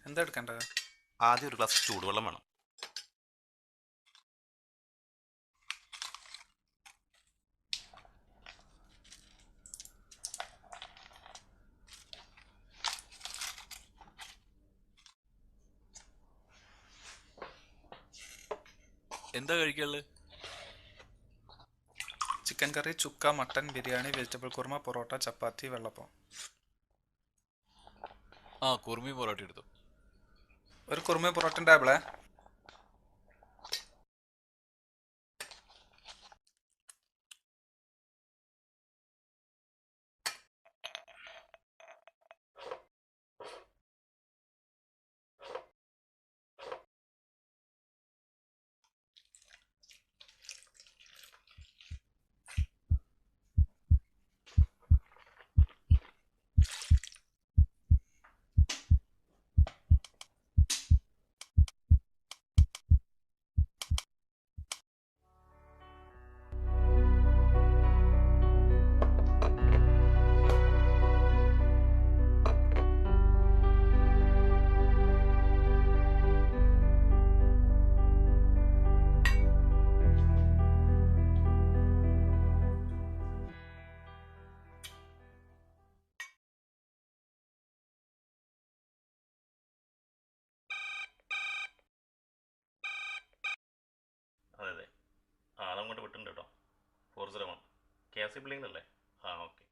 എന്താ എടുക്കേണ്ടത്? ആദ്യം ഒരു ഗ്ലാസ് ചൂടുവെള്ളം വേണം. എന്താ കഴിക്കാനുള്ളത്? ചിക്കൻ കറി, ചുക്ക, മട്ടൻ ബിരിയാണി, വെജിറ്റബിൾ കുർമ, പൊറോട്ട, ചപ്പാത്തി, വെള്ളപ്പം. ആ, കുറുമി പൊറോട്ട എടുത്തു. ഒരു കുർമ പൊറോട്ട ടേബിളേ. അതെ അതെ, ആളങ്ങോട്ട് വിട്ടിട്ടുണ്ട് കേട്ടോ. 401 KFC ബിൽഡിങ്ങിലല്ലേ? ആ, ഓക്കെ.